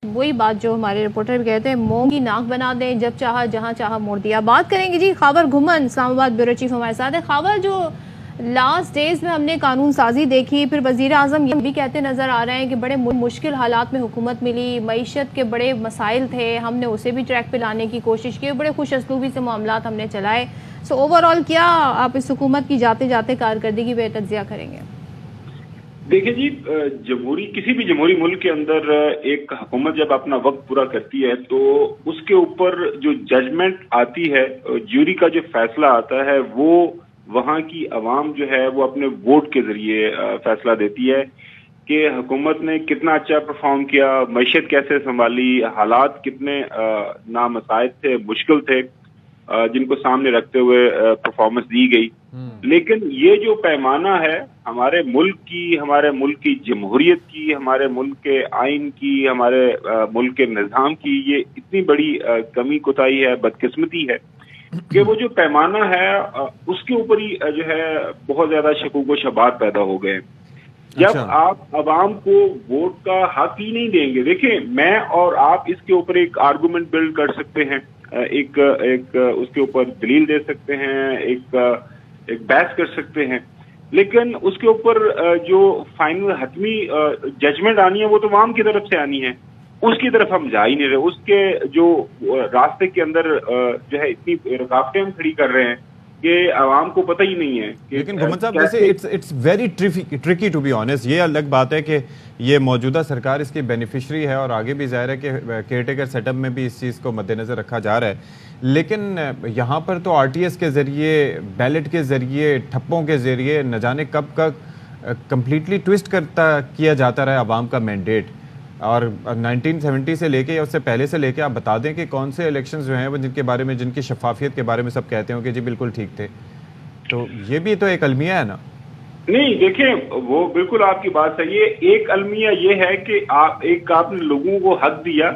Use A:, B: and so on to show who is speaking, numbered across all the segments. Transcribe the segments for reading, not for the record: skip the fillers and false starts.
A: وہی بات جو ہمارے رپورٹر بھی کہتے ہیں، مونگ کی ناک بنا دیں، جب چاہا جہاں چاہا موڑ دیا۔ بات کریں گے جی خاور گھمن، اسلام آباد بیورو چیف ہمارے ساتھ ہے۔ خاور، جو لاسٹ ڈیز میں ہم نے قانون سازی دیکھی، پھر وزیر اعظم یہ بھی کہتے نظر آ رہے ہیں کہ بڑے مشکل حالات میں حکومت ملی، معیشت کے بڑے مسائل تھے، ہم نے اسے بھی ٹریک پہ لانے کی کوشش کی، بڑے خوش اسلوبی سے معاملات ہم نے چلائے۔ سو اوورآل کیا آپ اس حکومت کی جاتے جاتے کارکردگی پہ تجزیہ کریں گے؟
B: دیکھیں جی، کسی بھی جمہوری ملک کے اندر ایک حکومت جب اپنا وقت پورا کرتی ہے تو اس کے اوپر جو ججمنٹ آتی ہے، جیوری کا جو فیصلہ آتا ہے، وہ وہاں کی عوام جو ہے وہ اپنے ووٹ کے ذریعے فیصلہ دیتی ہے کہ حکومت نے کتنا اچھا پرفارم کیا، معیشت کیسے سنبھالی، حالات کتنے نامساعد تھے، مشکل تھے جن کو سامنے رکھتے ہوئے پرفارمنس دی گئی۔ لیکن یہ جو پیمانہ ہے ہمارے ملک کی جمہوریت کی، ہمارے ملک کے آئین کی، ہمارے ملک کے نظام کی، یہ اتنی بڑی کمی کوتاہی ہے، بدقسمتی ہے کہ وہ جو پیمانہ ہے اس کے اوپر ہی جو ہے بہت زیادہ شکوک و شبہات پیدا ہو گئے۔ جب آپ عوام کو ووٹ کا حق ہی نہیں دیں گے، دیکھیں میں اور آپ اس کے اوپر ایک آرگومنٹ بلڈ کر سکتے ہیں، ایک اس کے اوپر دلیل دے سکتے ہیں، ایک بحث کر سکتے ہیں، لیکن اس کے اوپر جو فائنل حتمی ججمنٹ آنی ہے وہ تو عوام کی طرف سے آنی ہے، اس کی طرف ہم جا ہی نہیں رہے۔ اس کے جو راستے کے اندر جو ہے اتنی رکاوٹیں ہم کھڑی کر رہے ہیں کہ عوام کو پتہ ہی نہیں ہے۔
C: لیکن گھمن صاحب جیسے it's very tricky to be honest, یہ الگ بات ہے کہ یہ موجودہ سرکار اس کی بینیفیشری ہے اور آگے بھی ظاہر ہے کہ کیئر ٹیکر سیٹ اپ میں بھی اس چیز کو مد نظر رکھا جا رہا ہے، لیکن یہاں پر تو آر ٹی ایس کے ذریعے، بیلٹ کے ذریعے، ٹھپوں کے ذریعے نہ جانے کب کا کمپلیٹلی ٹویسٹ کیا جاتا رہا ہے عوام کا مینڈیٹ۔ اور 1970 سے لے کے یا اس سے پہلے سے لے کے آپ بتا دیں کہ کون سے الیکشنز جو ہیں جن کے بارے میں، جن کی شفافیت کے بارے میں سب کہتے ہیں کہ جی بالکل ٹھیک تھے، تو یہ بھی تو ایک المیہ ہے نا؟
B: نہیں دیکھیں، وہ بالکل آپ کی بات صحیح ہے۔ ایک المیہ یہ ہے کہ آپ نے لوگوں کو حق دیا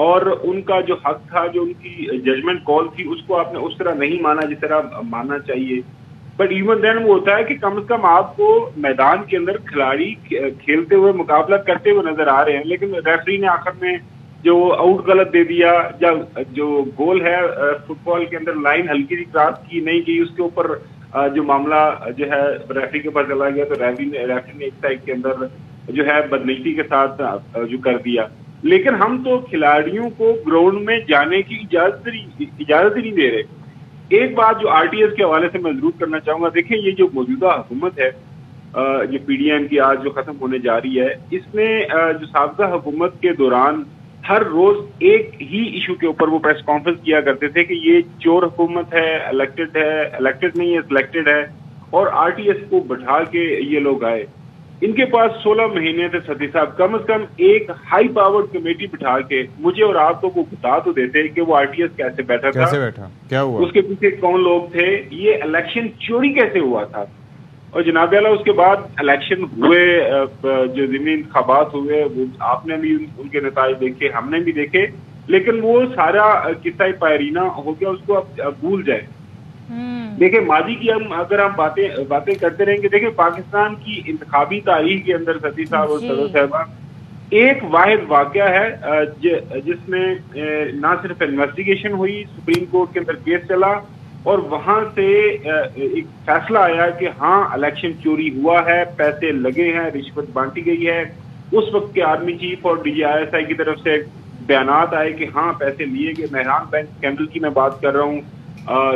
B: اور ان کا جو حق تھا، جو ان کی ججمنٹ کال تھی، اس کو آپ نے اس طرح نہیں مانا جس طرح ماننا چاہیے۔ بٹ ایون دین وہ ہوتا ہے کہ کم از کم آپ کو میدان کے اندر کھلاڑی کھیلتے ہوئے، مقابلہ کرتے ہوئے نظر آ رہے ہیں، لیکن ریفری نے آخر میں جو آؤٹ غلط دے دیا، جو گول ہے فٹ بال کے اندر لائن ہلکی سی کراس کی نہیں گئی، اس کے اوپر جو معاملہ جو ہے ریفری کے پاس چلا گیا، تو ریفری نے ایک سائڈ کے اندر جو ہے بدنیتی کے ساتھ جو کر دیا۔ لیکن ہم تو کھلاڑیوں کو گراؤنڈ میں جانے کی اجازت ہی نہیں دے رہے۔ ایک بات جو آر ٹی ایس کے حوالے سے میں ضرور کرنا چاہوں گا، دیکھیں یہ جو موجودہ حکومت ہے، جو پی ڈی ایم کی آج جو ختم ہونے جا رہی ہے، اس نے جو سابقہ حکومت کے دوران ہر روز ایک ہی ایشو کے اوپر وہ پریس کانفرنس کیا کرتے تھے کہ یہ چور حکومت ہے، الیکٹڈ نہیں ہے، سلیکٹڈ ہے، اور آر ٹی ایس کو بٹھا کے یہ لوگ آئے۔ ان کے پاس 16 مہینے تھے سدی صاحب، کم از کم ایک ہائی پاورڈ کمیٹی بٹھا کے مجھے اور آپ کو بتا تو دیتے کہ وہ آر ٹی ایس کیسے بیٹھا تھا،
C: کیا ہوا،
B: اس کے پیچھے کون لوگ تھے، یہ الیکشن چوری کیسے ہوا تھا۔ اور جناب اعلیٰ اس کے بعد الیکشن ہوئے، جو ضمنی انتخابات ہوئے، آپ نے بھی ان کے نتائج دیکھے، ہم نے بھی دیکھے، لیکن وہ سارا قصہ پائرینہ ہو گیا، اس کو اب بھول جائے۔ دیکھیں ماضی کی اگر ہم باتیں کرتے رہیں گے، دیکھیں پاکستان کی انتخابی تاریخ کے اندر سدی صاحب اور صدر صاحبہ ایک واحد واقعہ ہے جس میں نہ صرف انویسٹیگیشن ہوئی، سپریم کورٹ کے اندر کیس چلا اور وہاں سے ایک فیصلہ آیا کہ ہاں الیکشن چوری ہوا ہے، پیسے لگے ہیں، رشوت بانٹی گئی ہے۔ اس وقت کے آرمی چیف اور D G I S I کی طرف سے بیانات آئے کہ ہاں پیسے لیے گئے۔ مہران بینک اسکینڈل کی میں بات کر رہا ہوں،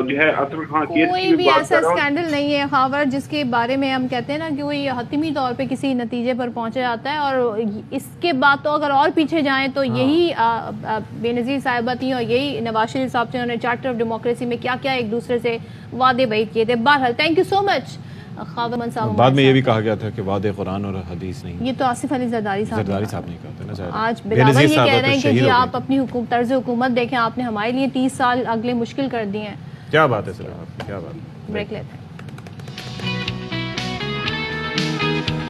B: جو ہے اطہر خان کیس
A: کوئی بھی ایسا اسکینڈل نہیں ہے خاور جس کے بارے میں ہم کہتے ہیں نا کہ وہی حتمی طور پہ کسی نتیجے پر پہنچا جاتا ہے، اور اس کے بعد تو اگر اور پیچھے جائیں تو یہی بے نظیر صاحبہ تھیں اور یہی نواز شریف صاحب سے انہوں نے چارٹر آف ڈیموکریسی میں کیا کیا ایک دوسرے سے وعدے بعید کیے تھے۔ بہرحال تھینک یو سو مچ خاور من صاحب۔
C: بعد میں یہ بھی کہا گیا تھا کہ وعدے قرآن اور حدیث نہیں،
A: یہ تو آصف علی زرداری صاحب
C: نے کہا تھا نا۔
A: آج بلاول یہ کہہ رہے ہیں کہ جی آپ اپنی طرز حکومت دیکھیں، آپ نے ہمارے لیے 30 سال اگلے مشکل کر دیے ہیں۔
C: کیا بات ہے سر، کیا بات ہے۔
A: بریک لیتے ہیں۔